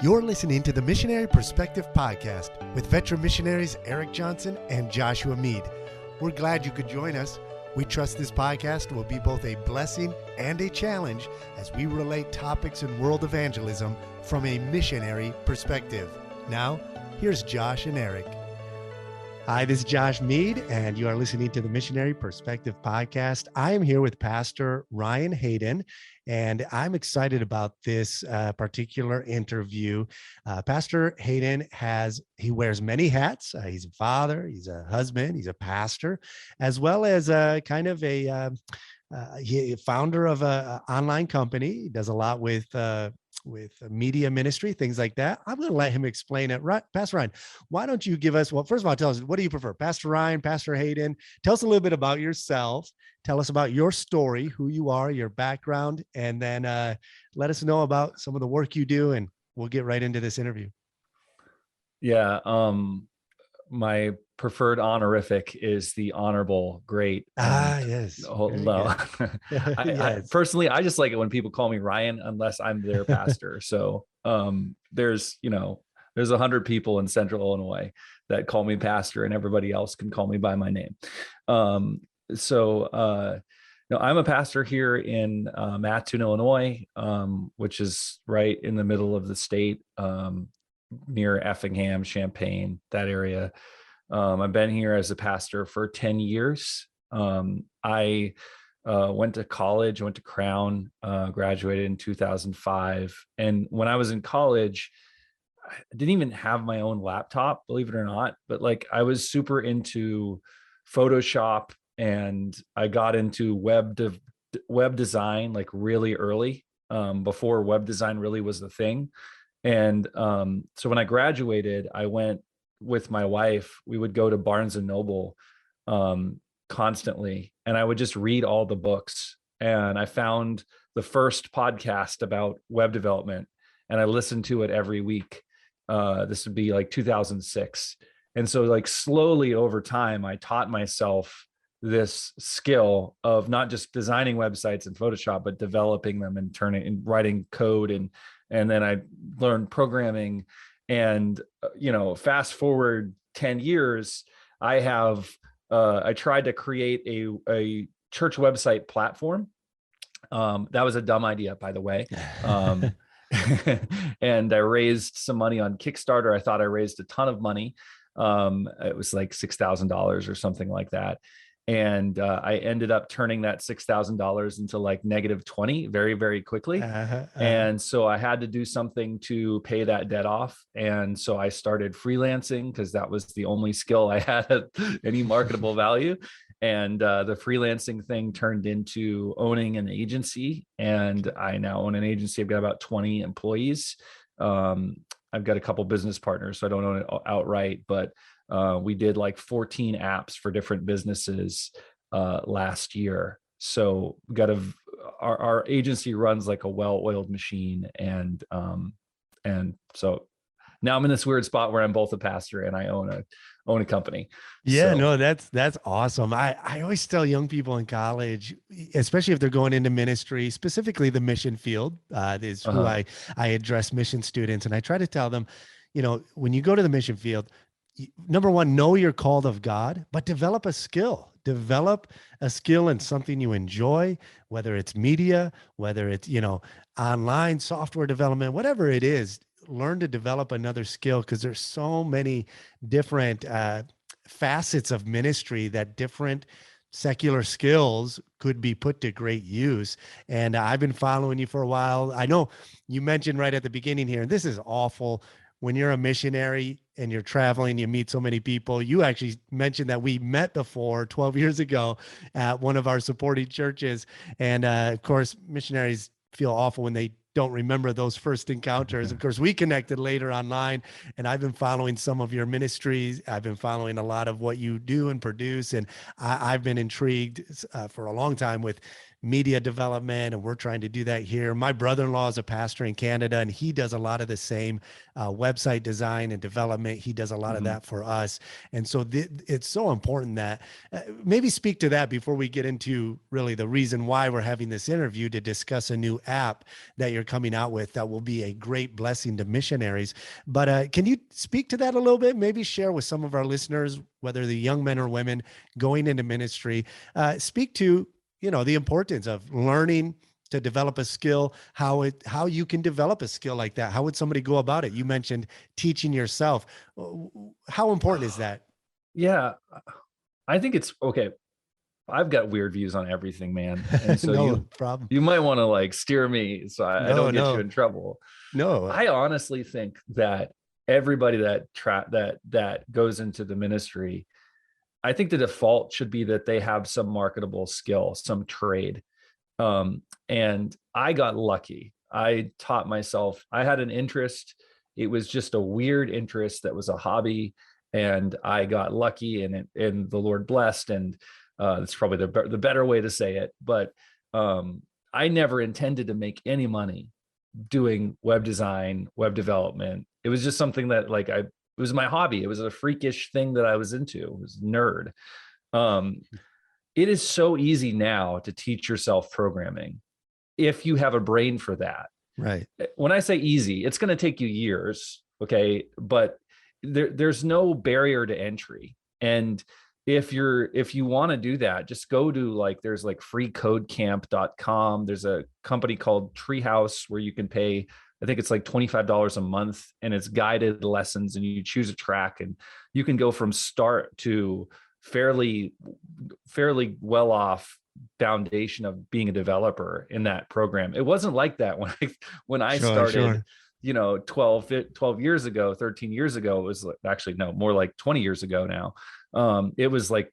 You're listening to the Missionary Perspective Podcast with veteran missionaries Eric Johnson and Joshua Mead. We're glad you could join us. We trust this podcast will be both a blessing and a challenge as we relate topics in world evangelism from a missionary perspective. Now, here's Josh and Eric. Hi, this is Josh Mead, and you are listening to the Missionary Perspective Podcast. I am here with Pastor Ryan Hayden, and I'm excited about this particular interview. Pastor Hayden he wears many hats. He's a father, he's a husband, he's a pastor, as well as he founder of an online company. He does a lot with media ministry, things like that. I'm going to let him explain it. Right, Pastor Ryan, why don't you give us, well, first of all, tell us, what do you prefer? Pastor Ryan, Pastor Hayden? Tell us a little bit about yourself. Tell us about your story, who you are, your background, and then let us know about some of the work you do, and we'll get right into this interview. Yeah. My preferred honorific is the honorable great. Yes. Yes. Personally, I just like it when people call me Ryan, unless I'm their pastor. So there's 100 people in Central Illinois that call me pastor, and everybody else can call me by my name. I'm a pastor here in Mattoon, Illinois, which is right in the middle of the state, near Effingham, Champaign, that area. I've been here as a pastor for 10 years. I went to college, went to Crown, graduated in 2005. And when I was in college, I didn't even have my own laptop, believe it or not, but I was super into Photoshop, and I got into web design really early, before web design really was the thing. And so when I graduated, I went with my wife. We would go to Barnes and Noble constantly, and I would just read all the books. And I found the first podcast about web development, and I listened to it every week. This would be 2006. And so slowly over time, I taught myself this skill of not just designing websites in Photoshop, but developing them and writing code. And then I learned programming. And, fast forward 10 years, I tried to create a church website platform. That was a dumb idea, by the way. And I raised some money on Kickstarter. I thought I raised a ton of money. It was $6,000 or something like that. And I ended up turning that $6,000 into -20 very, very quickly. And so I had to do something to pay that debt off. And so I started freelancing, because that was the only skill I had at any marketable value. And the freelancing thing turned into owning an agency. And I now own an agency. I've got about 20 employees. I've got a couple business partners, so I don't own it outright, but we did 14 apps for different businesses last year. So our agency runs like a well-oiled machine. And so now I'm in this weird spot where I'm both a pastor and I own a company. Yeah, so. No, that's awesome. I always tell young people in college, especially if they're going into ministry, specifically the mission field, is who I address mission students. And I try to tell them, when you go to the mission field, number one, know you're called of God, but develop a skill. Develop a skill in something you enjoy, whether it's media, whether it's, online software development, whatever it is. Learn to develop another skill, because there's so many different facets of ministry that different secular skills could be put to great use. And I've been following you for a while. I know you mentioned right at the beginning here, and this is awful, when you're a missionary and you're traveling, you meet so many people. You actually mentioned that we met before 12 years ago at one of our supporting churches. And of course, missionaries feel awful when they don't remember those first encounters. Of course, we connected later online, and I've been following some of your ministries. I've been following a lot of what you do and produce. And I've been intrigued for a long time with media development, and we're trying to do that here. My brother-in-law is a pastor in Canada, and he does a lot of the same website design and development. He does a lot of that for us. And so it's so important that maybe speak to that before we get into really the reason why we're having this interview, to discuss a new app that you're coming out with that will be a great blessing to missionaries. But can you speak to that a little bit? Maybe share with some of our listeners, whether the young men or women going into ministry, speak to, the importance of learning to develop a skill, how you can develop a skill like that. How would somebody go about it? You mentioned teaching yourself. How important is that? Yeah, I think it's okay. I've got weird views on everything, man. And so No problem. you might want to like steer me so I don't get you in trouble. No. I honestly think that everybody that goes into the ministry, I think the default should be that they have some marketable skill, some trade. And I got lucky. I taught myself. I had an interest. It was just a weird interest that was a hobby, and I got lucky, and the Lord blessed. And that's probably the better way to say it. But I never intended to make any money doing web design, web development. It was just something that it was my hobby. It was a freakish thing that I was into. It was nerd. It is so easy now to teach yourself programming if you have a brain for that. Right. When I say easy, it's going to take you years. Okay. But there's no barrier to entry. And if you want to do that, just go to there's freecodecamp.com. There's a company called Treehouse where you can pay, I think it's $25 a month, and it's guided lessons, and you choose a track, and you can go from start to fairly well off foundation of being a developer in that program. It wasn't like that when I started. Sure. 12 years ago, 13 years ago. It was actually, no, more like 20 years ago now. It was I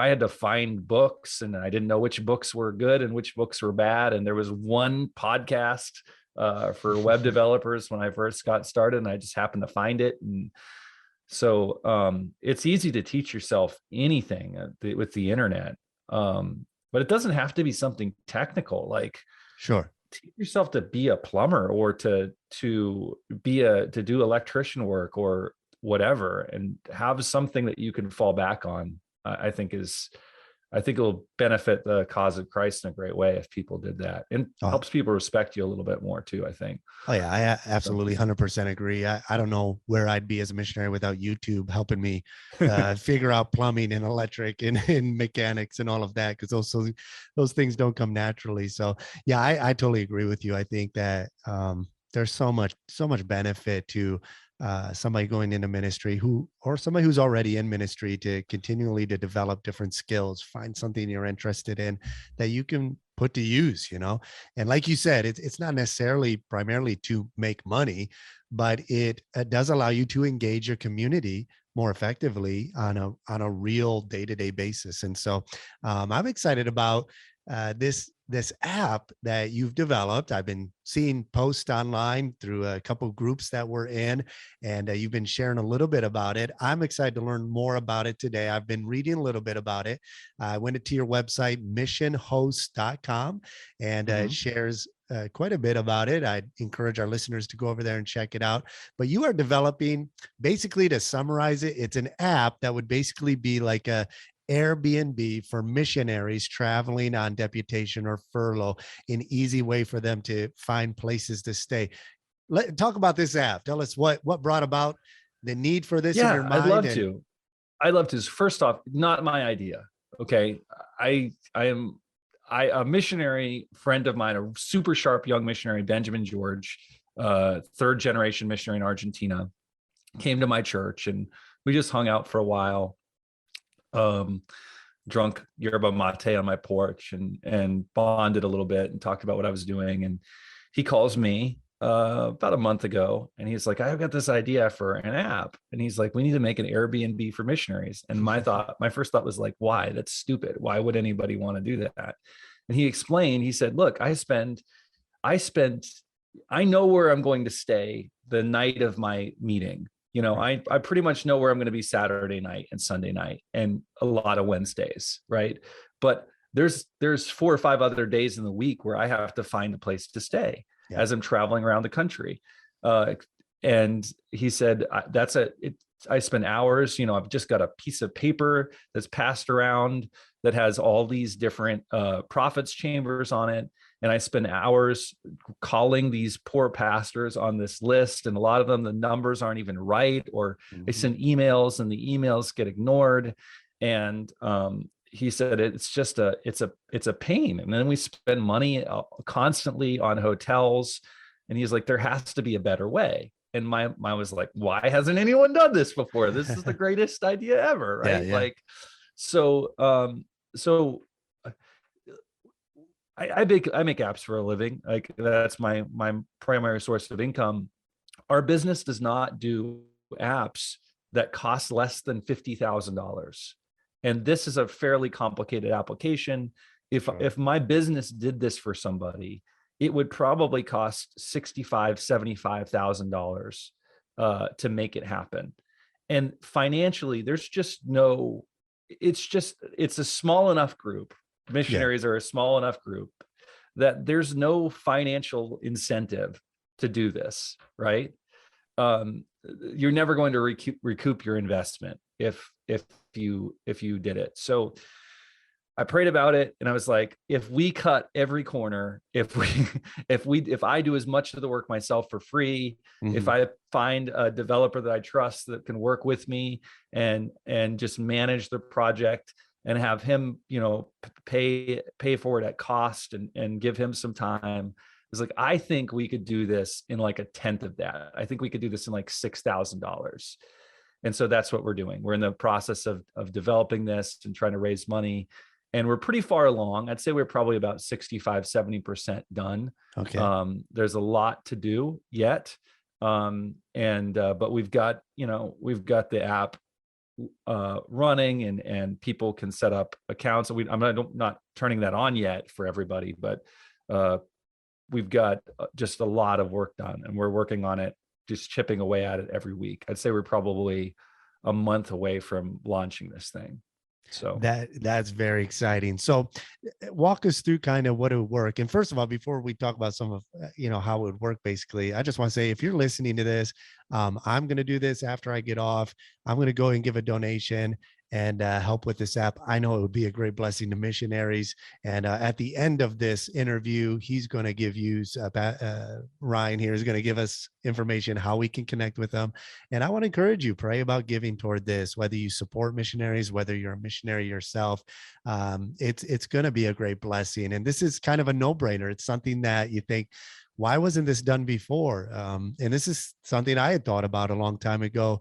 had to find books, and I didn't know which books were good and which books were bad. And there was one podcast for web developers when I first got started, and I just happened to find it. And so it's easy to teach yourself anything with the internet. But it doesn't have to be something technical. Sure. Teach yourself to be a plumber, or to do electrician work or whatever, and have something that you can fall back on. I think it'll benefit the cause of Christ in a great way if people did that, and helps people respect you a little bit more too, I think. Oh yeah, I absolutely 100% agree. I don't know where I'd be as a missionary without YouTube helping me figure out plumbing and electric and mechanics and all of that, because those things don't come naturally. So yeah, I totally agree with you. I think that there's so much benefit to somebody going into ministry or somebody who's already in ministry, to continually to develop different skills, find something you're interested in that you can put to use, and like you said, it's not necessarily primarily to make money, but it does allow you to engage your community more effectively on a real day-to-day basis. And so I'm excited about this app that you've developed. I've been seeing posts online through a couple of groups that we're in, and you've been sharing a little bit about it. I'm excited to learn more about it today. I've been reading a little bit about it. I went to your website, missionhost.com, and it shares quite a bit about it. I encourage our listeners to go over there and check it out. But you are developing, basically, to summarize it, it's an app that would basically be like a Airbnb for missionaries traveling on deputation or furlough, an easy way for them to find places to stay. Talk about this app. Tell us what brought about the need for this in your mind. I'd love to. First off, not my idea. Okay. A missionary friend of mine, a super sharp young missionary, Benjamin George, third generation missionary in Argentina, came to my church, and we just hung out for a while. Drunk yerba mate on my porch and bonded a little bit and talked about what I was doing. And he calls me about a month ago, and he's like, I've got this idea for an app. And he's like, we need to make an Airbnb for missionaries. And my first thought was why? That's stupid. Why would anybody want to do that? And he explained, he said, look, I know where I'm going to stay the night of my meeting. I pretty much know where I'm going to be Saturday night and Sunday night and a lot of Wednesdays, right? But there's 4 or 5 other days in the week where I have to find a place to stay as I'm traveling around the country. And he said, I spend hours, I've just got a piece of paper that's passed around that has all these different prophets chambers on it. And I spend hours calling these poor pastors on this list. And a lot of them, the numbers aren't even right, or they send emails and the emails get ignored. And he said, it's a pain. And then we spend money constantly on hotels. And he's like, there has to be a better way. And my was like, why hasn't anyone done this before? This is the greatest idea ever. Right. Yeah. Like, so I make apps for a living. Like, that's my primary source of income. Our business does not do apps that cost less than $50,000. And this is a fairly complicated application. If my business did this for somebody, it would probably cost $65,000, $75,000 to make it happen. And financially, there's just no, it's a small enough group. Missionaries are a small enough group that there's no financial incentive to do this, right? You're never going to recoup your investment if you did it. So I prayed about it, and I was like, if we cut every corner, if I do as much of the work myself for free, if I find a developer that I trust that can work with me and just manage the project and have him, pay for it at cost and give him some time. It's like, I think we could do this in like a tenth of that. I think we could do this in like $6,000. And so that's what we're doing. We're in the process of developing this and trying to raise money. And we're pretty far along. I'd say we're probably about 65, 70% done. Okay. There's a lot to do yet. But we've got the app running, and people can set up accounts. I'm not turning that on yet for everybody, but we've got just a lot of work done, and we're working on it, just chipping away at it every week. I'd say we're probably a month away from launching this thing. So that's very exciting. So walk us through kind of what it would work. And first of all, before we talk about some of, how it would work, basically, I just want to say, if you're listening to this, I'm going to do this after I get off. I'm going to go and give a donation and help with this app. I know it would be a great blessing to missionaries. And at the end of this interview, he's going to give you, Ryan here is going to give us information how we can connect with them. And I want to encourage you, pray about giving toward this, whether you support missionaries, whether you're a missionary yourself. It's going to be a great blessing. And this is kind of a no-brainer. It's something that you think, why wasn't this done before? And this is something I had thought about a long time ago.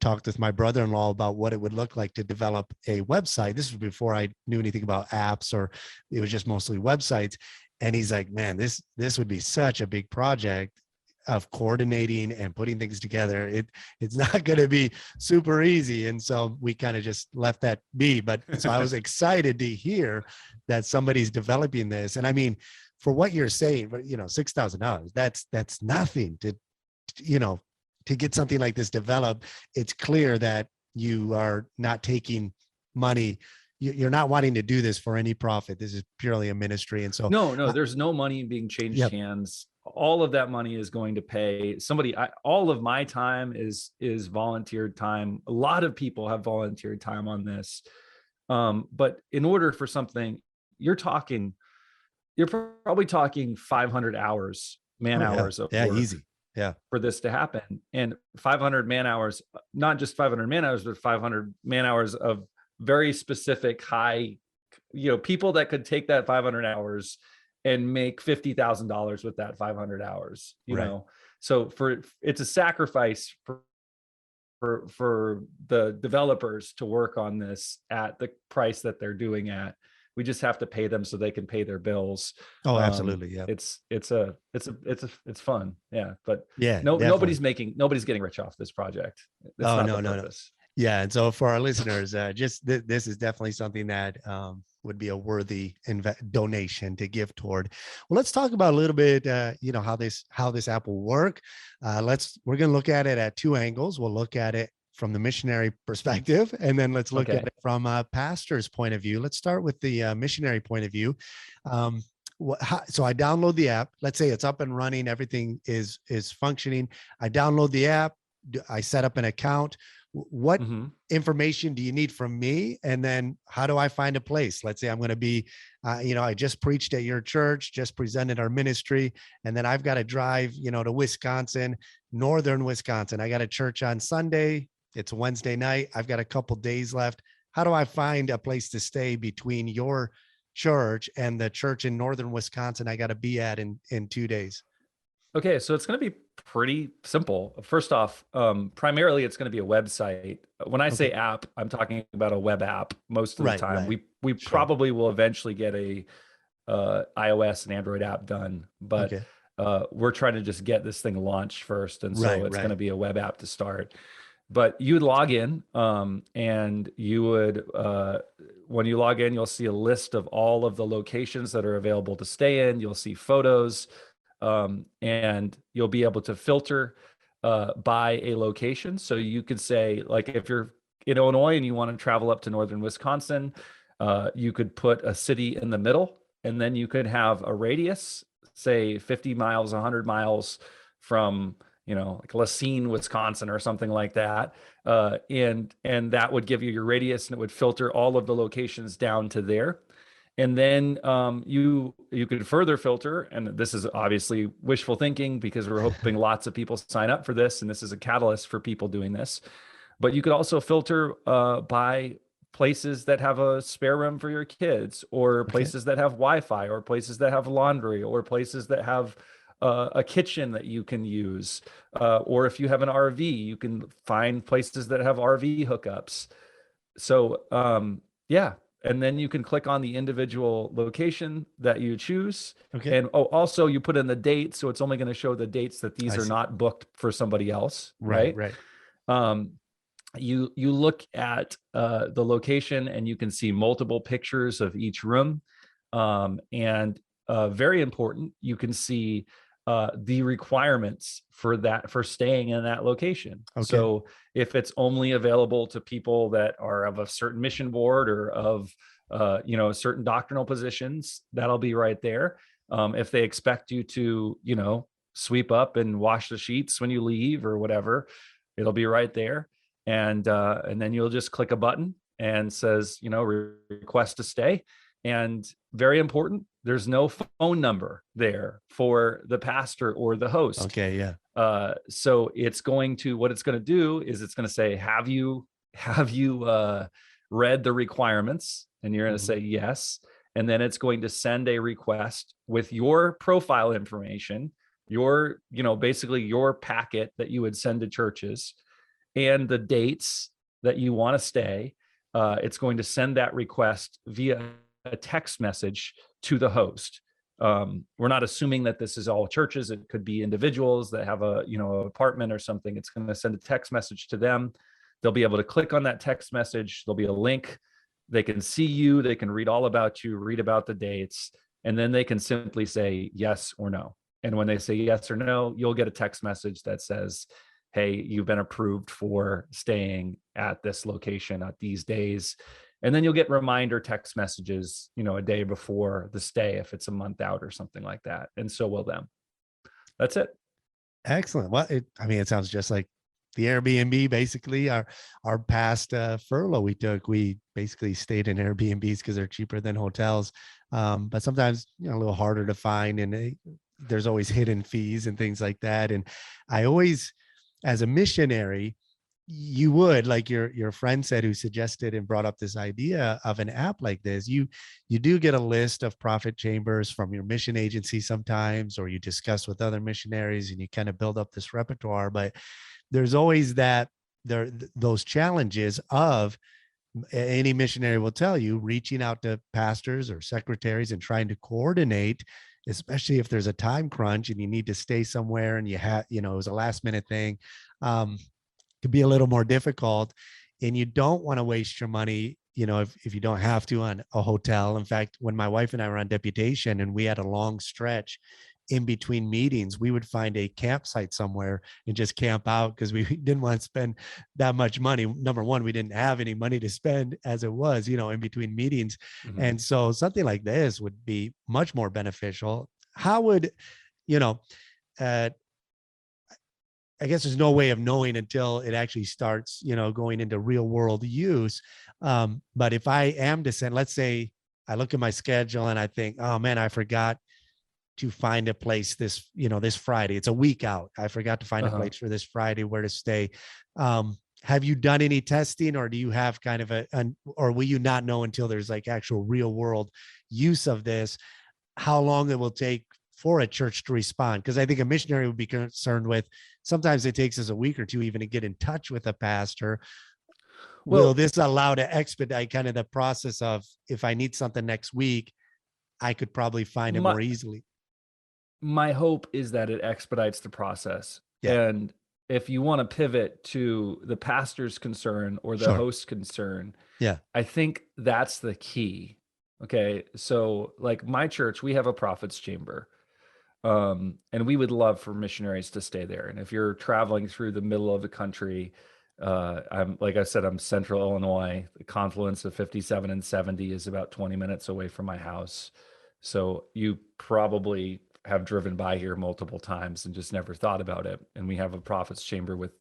Talked with my brother-in-law about what it would look like to develop a website. This was before I knew anything about apps, or it was just mostly websites. And he's like, man, this would be such a big project of coordinating and putting things together. It's not going to be super easy. And so we kind of just left that be. But so I was excited to hear that somebody's developing this. And I mean, for what you're saying, but $6,000, that's nothing to get something like this developed. It's clear that you are not taking money. You're not wanting to do this for any profit. This is purely a ministry. And so no, there's no money being changed hands. All of that money is going to pay somebody. All of my time is volunteered time. A lot of people have volunteered time on this. But in order for something, you're probably talking 500 hours, hours of work. Easy. Yeah. For this to happen. And 500 man hours, not just 500 man hours, but 500 man hours of very specific high, people that could take that 500 hours and make $50,000 with that 500 hours, so it's a sacrifice for the developers to work on this at the price that they're doing at. We just have to pay them so they can pay their bills. Oh, absolutely. Yeah. It's fun. Yeah. But definitely. nobody's getting rich off this project. That's no. Yeah. And so for our listeners, this is definitely something that would be a worthy donation to give toward. Well, let's talk about a little bit, how this app will work. We're going to look at it at two angles. We'll look at it from the missionary perspective, and then let's look at Okay. it from a pastor's point of view. Let's start with the missionary point of view. Um, so I download the app. Let's say it's up and running. Everything is functioning. I download the app. I set up an account. What Mm-hmm. information do you need from me? And then how do I find a place? Let's say I'm going to be, I just preached at your church, just presented our ministry, and then I've got to drive, to Wisconsin, northern Wisconsin. I got a church on Sunday. It's Wednesday night. I've got a couple days left. How do I find a place to stay between your church and the church in northern Wisconsin I got to be at in 2 days? Okay, so it's going to be pretty simple. First off, primarily it's going to be a website. When I Okay. say app, I'm talking about a web app most of the Right, time. right. We Sure. probably will eventually get a iOS and Android app done, but Okay. we're trying to just get this thing launched first, and so Right, it's going to right. be a web app to start. But you would log in, and you would when you log in, you'll see a list of all of the locations that are available to stay in. You'll see photos, and you'll be able to filter by a location. So you could say, like, if you're in Illinois and you want to travel up to northern Wisconsin, you could put a city in the middle, and then you could have a radius, say 50 miles, 100 miles from, like Lacine, Wisconsin, or something like that. And that would give you your radius, and it would filter all of the locations down to there. And then you could further filter, and this is obviously wishful thinking because we're hoping lots of people sign up for this, and this is a catalyst for people doing this. But you could also filter by places that have a spare room for your kids, or Okay. places that have Wi-Fi, or places that have laundry, or places that have a kitchen that you can use. Or if you have an RV, you can find places that have RV hookups. So yeah, and then you can click on the individual location that you choose. Okay. And also you put in the date, so it's only going to show the dates that these I are see. not booked for somebody else, Right, right? right. Um, you look at the location, and you can see multiple pictures of each room, and very important, you can see the requirements for staying in that location. Okay. So if it's only available to people that are of a certain mission board, or of certain doctrinal positions, that'll be right there. If they expect you to sweep up and wash the sheets when you leave or whatever, it'll be right there. And then you'll just click a button and says, request to stay. And very important, there's no phone number there for the pastor or the host. Okay. Yeah. So what it's going to do is it's going to say, have you read the requirements? And you're going to Mhm. say yes. And then it's going to send a request with your profile information, basically your packet that you would send to churches, and the dates that you want to stay. It's going to send that request via a text message to the host. We're not assuming that this is all churches. It could be individuals that have an apartment or something. It's going to send a text message to them. They'll be able to click on that text message. There'll be a link. They can see you. They can read all about you, read about the dates, and then they can simply say yes or no. And when they say yes or no, you'll get a text message that says, hey, you've been approved for staying at this location at these days. And then you'll get reminder text messages, a day before the stay, if it's a month out or something like that. And so will them. That's it. Excellent. Well, it sounds just like the Airbnb. Basically, our past furlough we took, we basically stayed in Airbnbs because they're cheaper than hotels, but sometimes a little harder to find, and there's always hidden fees and things like that. And I always, as a missionary, you would, like your friend said, who suggested and brought up this idea of an app like this, you do get a list of prophet chambers from your mission agency sometimes, or you discuss with other missionaries and you kind of build up this repertoire. But there's always those challenges of, any missionary will tell you, reaching out to pastors or secretaries and trying to coordinate, especially if there's a time crunch and you need to stay somewhere and it was a last minute thing. Could be a little more difficult, and you don't want to waste your money, if you don't have to, on a hotel. In fact, when my wife and I were on deputation and we had a long stretch in between meetings, we would find a campsite somewhere and just camp out because we didn't want to spend that much money. Number one, we didn't have any money to spend as it was, in between meetings. Mhm. And so something like this would be much more beneficial. How would, you know, uh, I guess there's no way of knowing until it actually starts, going into real world use. But if I am to send, let's say I look at my schedule and I think, oh man, I forgot to find a place this Friday. It's a week out. I forgot to find a Uh-huh. place for this Friday where to stay. Have you done any testing, or do you have kind of or will you not know until there's like actual real world use of this, how long it will take for a church to respond? Because I think a missionary would be concerned with, sometimes it takes us a week or two even to get in touch with a pastor. Will Well, this allow to expedite kind of the process of, if I need something next week, I could probably find it my more easily? my hope is that it expedites the process. Yeah, And if you want to pivot to the pastor's concern or the sure. host's concern, Yeah. I think that's the key. Okay. So, like my church, we have a prophet's chamber. And we would love for missionaries to stay there. And if you're traveling through the middle of the country, I'm like I said, I'm central Illinois. The confluence of 57 and 70 is about 20 minutes away from my house. So you probably have driven by here multiple times and just never thought about it. And we have a prophet's chamber with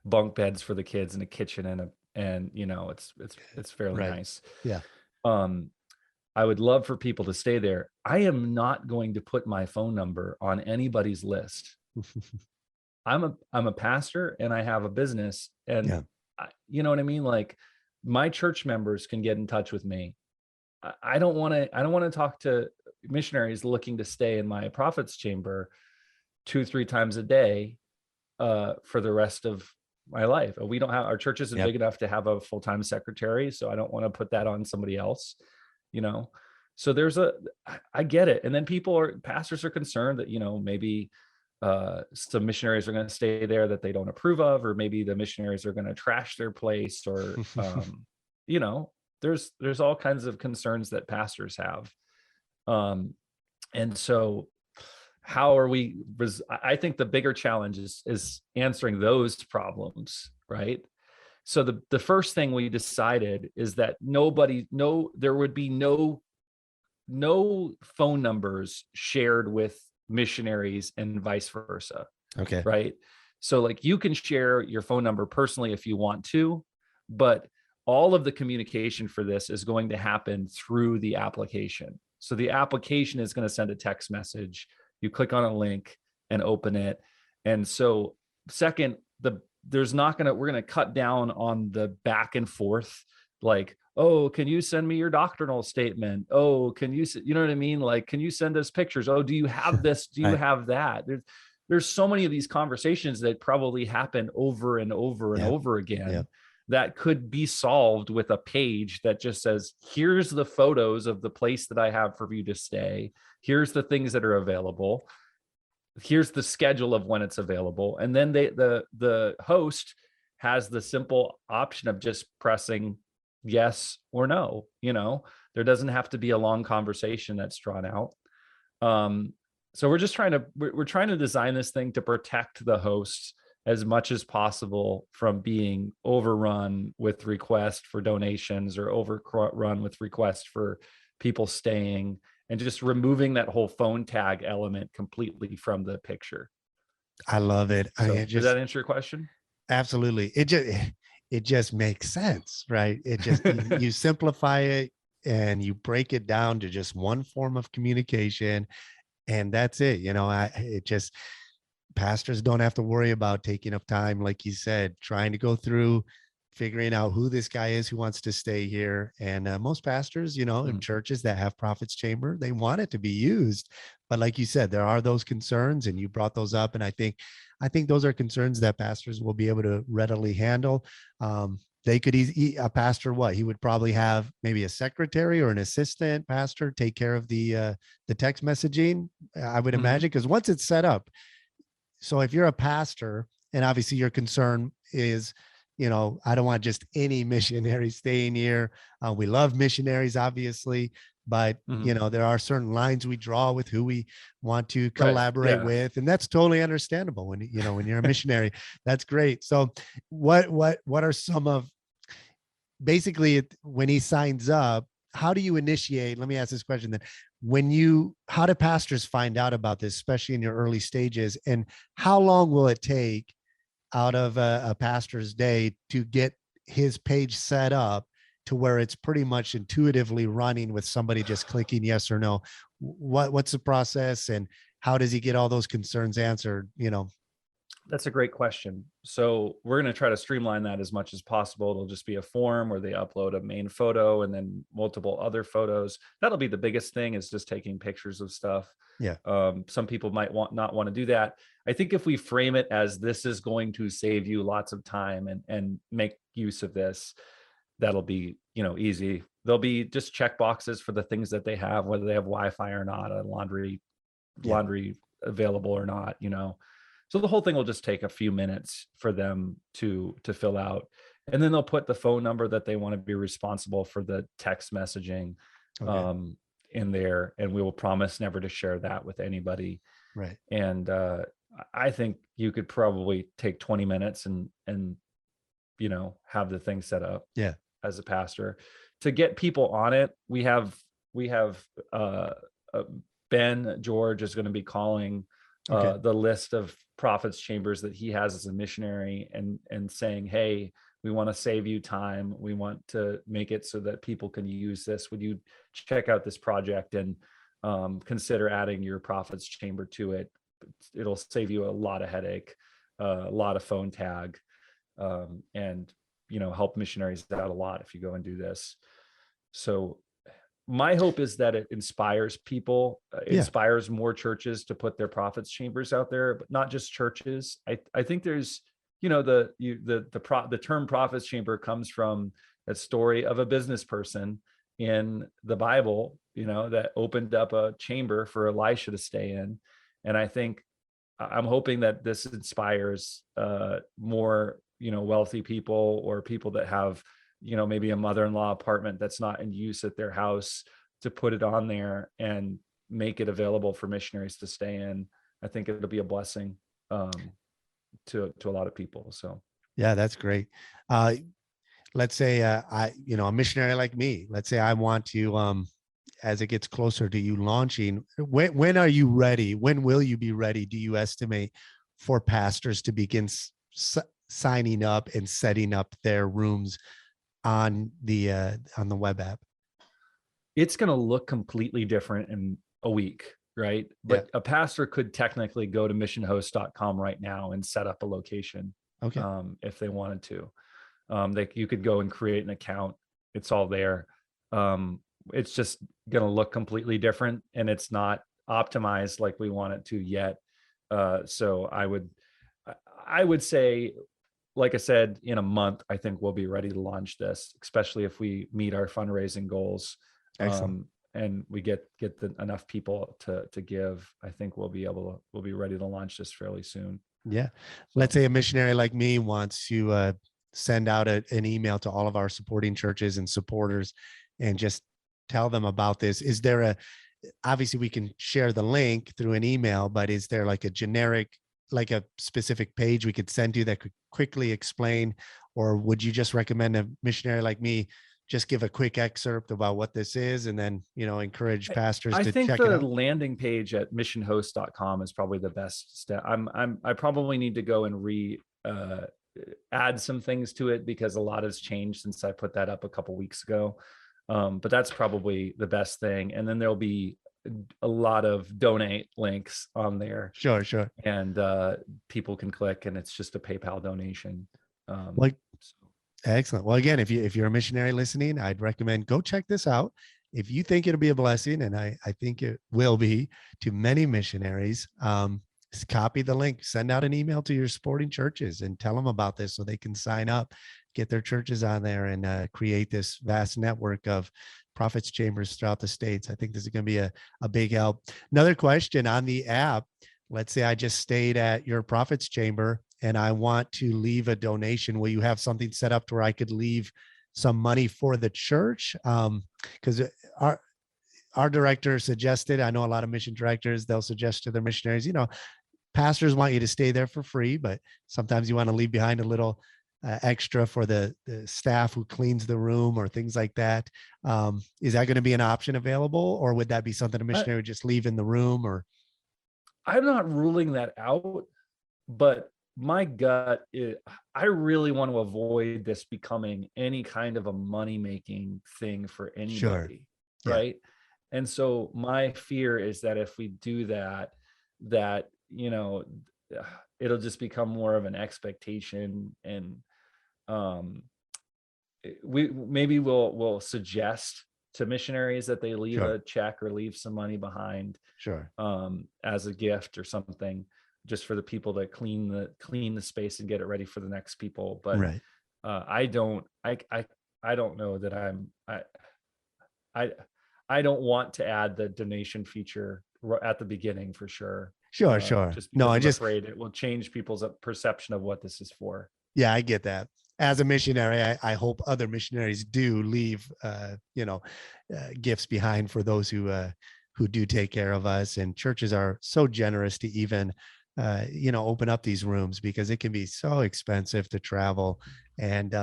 bunk beds for the kids and a kitchen and it's fairly Right. nice. Yeah. Um, I would love for people to stay there. I am not going to put my phone number on anybody's list. I'm a pastor and I have a business, and Yeah. you know what I mean? Like my church members can get in touch with me. I don't want to talk to missionaries looking to stay in my prophet's chamber 2-3 times a day for the rest of my life. We don't have, our church isn't Yep. big enough to have a full-time secretary, so I don't want to put that on somebody else, you know. So I get it. And then pastors are concerned that, maybe some missionaries are going to stay there that they don't approve of, or maybe the missionaries are going to trash their place, or you know, there's all kinds of concerns that pastors have. Um, and so how are we I think the bigger challenge is answering those problems, right? So the first thing we decided is that there would be no phone numbers shared with missionaries and vice versa, Okay. right? So like you can share your phone number personally if you want to, but all of the communication for this is going to happen through the application. So the application is going to send a text message. You click on a link and open it. And so second, we're going to cut down on the back and forth, like, oh, can you send me your doctrinal statement? Oh, you know what I mean? Like, can you send us pictures? Oh, do you have this? Do you Right. have that? There's so many of these conversations that probably happen over and over and Yep. over again Yep. that could be solved with a page that just says, here's the photos of the place that I have for you to stay. Here's the things that are available. Here's the schedule of when it's available. And then the host has the simple option of just pressing yes or no. There doesn't have to be a long conversation that's drawn out. So we're trying to design this thing to protect the hosts as much as possible from being overrun with requests for donations or overrun with requests for people staying, and just removing that whole phone tag element completely from the picture. I love it. I mean, So does that answer your question? absolutely. It just makes sense, right? It just, you simplify it and you break it down to just one form of communication, and that's it. It just, pastors don't have to worry about taking up time, like you said, trying to go through figuring out who this guy is who wants to stay here. And most pastors, in Mhm. churches that have prophets chamber, they want it to be used. But like you said, there are those concerns, and you brought those up. And I think those are concerns that pastors will be able to readily handle. They could a pastor, what he would probably have, maybe a secretary or an assistant pastor take care of the text messaging, I would Mhm. imagine, because once it's set up. So if you're a pastor, and obviously your concern is, I don't want just any missionary staying here. We love missionaries, obviously, but Mhm. there are certain lines we draw with who we want to Right. collaborate Yeah. with, and that's totally understandable when when you're a missionary. That's great. So what are some of, basically, when he signs up, how do you initiate? Let me ask this question then. How do pastors find out about this, especially in your early stages? And how long will it take out of a pastor's day to get his page set up to where it's pretty much intuitively running with somebody just clicking yes or no? What's the process, and how does he get all those concerns answered? That's a great question. So we're going to try to streamline that as much as possible. It'll just be a form where they upload a main photo and then multiple other photos. That'll be the biggest thing, is just taking pictures of stuff. Yeah. Some people might not want to do that. I think if we frame it as this is going to save you lots of time and make use of this, that'll be, easy. There'll be just check boxes for the things that they have, whether they have Wi-Fi or not, a Yeah. laundry available or not. So the whole thing will just take a few minutes for them to fill out. And then they'll put the phone number that they want to be responsible for the text messaging Okay. in there. And we will promise never to share that with anybody. Right. And I think you could probably take 20 minutes and have the thing set up. Yeah. As a pastor, to get people on it. We have uh, Ben George is going to be calling Okay. the list of prophets chambers that he has as a missionary, and saying, hey, we want to save you time. We want to make it so that people can use this. Would you check out this project and consider adding your prophets chamber to it? It'll save you a lot of headache, a lot of phone tag, and help missionaries out a lot if you go and do this. So my hope is that it inspires people, inspires more churches to put their prophets chambers out there, but not just churches. I think there's, the term prophets chamber comes from a story of a business person in the Bible, that opened up a chamber for Elisha to stay in. And I'm hoping that this inspires more, wealthy people, or people that have, maybe a mother-in-law apartment that's not in use at their house, to put it on there and make it available for missionaries to stay in. I think it'll be a blessing to a lot of people. So yeah, that's great. Let's say a missionary like me, let's say I want to, as it gets closer to you launching, when are you ready? When will you be ready, do you estimate, for pastors to begin signing up and setting up their rooms on the web app? it's going to look completely different in a week, right? But a pastor could technically go to missionhost.com right now and set up a location. Okay. If they wanted to. You could go and create an account. It's all there. It's just going to look completely different, and it's not optimized like we want it to yet. So I would say, like I said, in a month, I think we'll be ready to launch this, especially if we meet our fundraising goals. Excellent. And we get enough people to give. I think we'll be ready to launch this fairly soon. Yeah. Let's say a missionary like me wants to send out an email to all of our supporting churches and supporters and just tell them about this. Is there obviously we can share the link through an email, but is there like a generic, like a specific page we could send you that could quickly explain, or would you just recommend a missionary like me just give a quick excerpt about what this is, and then, encourage pastors I to think check it the out? landing page at missionhost.com is probably the best step. I probably need to go and add some things to it, because a lot has changed since I put that up a couple weeks ago. But that's probably the best thing. And then there'll be a lot of donate links on there. Sure. And people can click, and it's just a PayPal donation. Like, excellent. Well, again, if you're a missionary listening, I'd recommend go check this out. If you think it'll be a blessing, and I think it will be to many missionaries, just copy the link, send out an email to your supporting churches and tell them about this so they can sign up, get their churches on there, and create this vast network of prophets chambers throughout the states. I think this is going to be a big help. Another question on the app. Let's say I just stayed at your prophets chamber and I want to leave a donation. Will you have something set up to where I could leave some money for the church? Because our director suggested, I know a lot of mission directors, they'll suggest to their missionaries, pastors want you to stay there for free, but sometimes you want to leave behind a little extra for the staff who cleans the room or things like that. Is that going to be an option available, or would that be something a missionary would just leave in the room? Or I'm not ruling that out, but my gut is, I really want to avoid this becoming any kind of a money-making thing for anybody. Sure. Right. Yeah. And so my fear is that if we do that, it'll just become more of an expectation, and we'll suggest to missionaries that they leave a check or leave some money behind, as a gift or something, just for the people that clean the space and get it ready for the next people. But I don't know that I don't want to add the donation feature at the beginning for sure. Sure. Just because I'm afraid it will change people's perception of what this is for. Yeah, I get that. As a missionary, I hope other missionaries do leave, gifts behind for those who do take care of us. And churches are so generous to even, open up these rooms, because it can be so expensive to travel. And,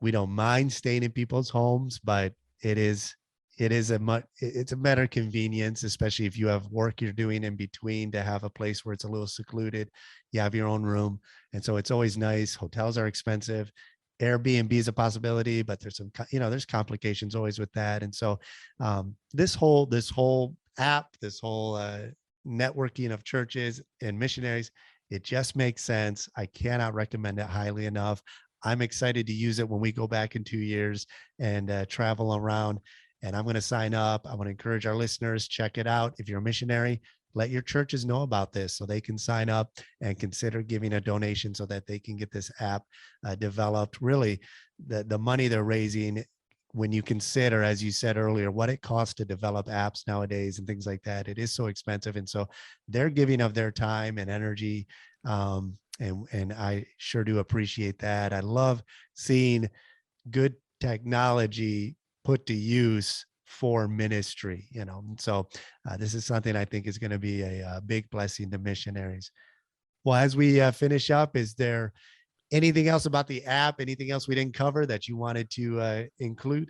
we don't mind staying in people's homes, but it's a better convenience, especially if you have work you're doing in between, to have a place where it's a little secluded. You have your own room. And so it's always nice. Hotels are expensive. Airbnb is a possibility, but there's there's complications always with that. And so this whole app, this whole networking of churches and missionaries, it just makes sense. I cannot recommend it highly enough. I'm excited to use it when we go back in 2 years and travel around. And I'm going to sign up. I want to encourage our listeners, check it out. If you're a missionary, let your churches know about this so they can sign up and consider giving a donation so that they can get this app developed. Really, the money they're raising, when you consider, as you said earlier, what it costs to develop apps nowadays and things like that, it is so expensive. And so they're giving of their time and energy. And I sure do appreciate that. I love seeing good technology put to use for ministry, so this is something I think is going to be a big blessing to missionaries. Well, as we finish up, is there anything else about the app, anything else we didn't cover that you wanted to include?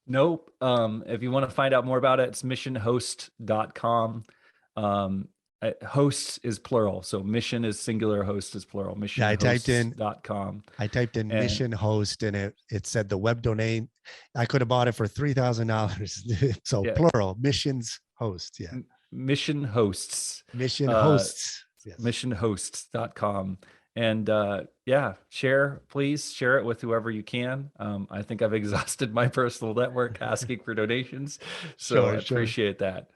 Nope. If you want to find out more about it, it's missionhost.com. Hosts is plural, so mission is singular, host is plural. Missionhosts.com. I typed in mission host, and it said the web domain. I could have bought it for $3,000. So plural, missions host. Yeah. Mission hosts. Mission hosts. Yes. Missionhosts.com. And please share it with whoever you can. I think I've exhausted my personal network asking for donations. So I appreciate that.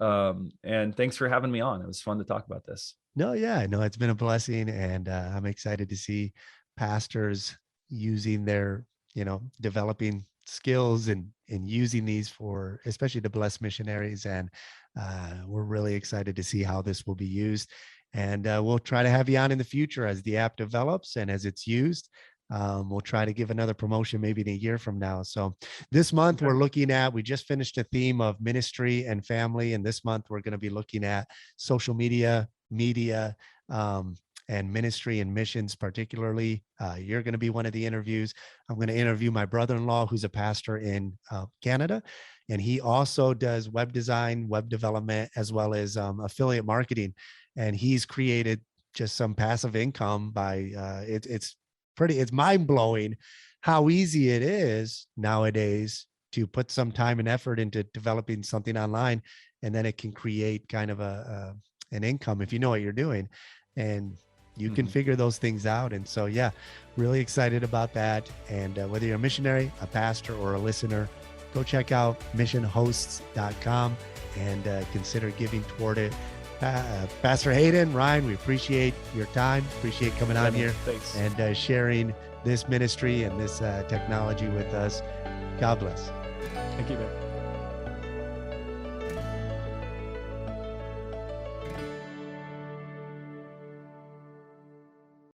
And thanks for having me on. It was fun to talk about this. No, it's been a blessing. And I'm excited to see pastors using their, developing skills and using these for, especially to bless missionaries. And we're really excited to see how this will be used. And we'll try to have you on in the future as the app develops and as it's used. We'll try to give another promotion maybe in a year from now. So this month we're looking at, we just finished a theme of ministry and family. And this month we're going to be looking at social media, and ministry and missions particularly. You're going to be one of the interviews. I'm going to interview my brother-in-law, who's a pastor in Canada. And he also does web design, web development, as well as affiliate marketing. And he's created just some passive income by it's mind-blowing how easy it is nowadays to put some time and effort into developing something online, and then it can create kind of an income if you know what you're doing, and you can figure those things out. And so really excited about that. And whether you're a missionary, a pastor, or a listener, go check out missionhosts.com and consider giving toward it. Pastor Hayden, Ryan, we appreciate your time, appreciate coming on here. Thanks. And sharing this ministry and this technology with us. God bless. Thank you, man.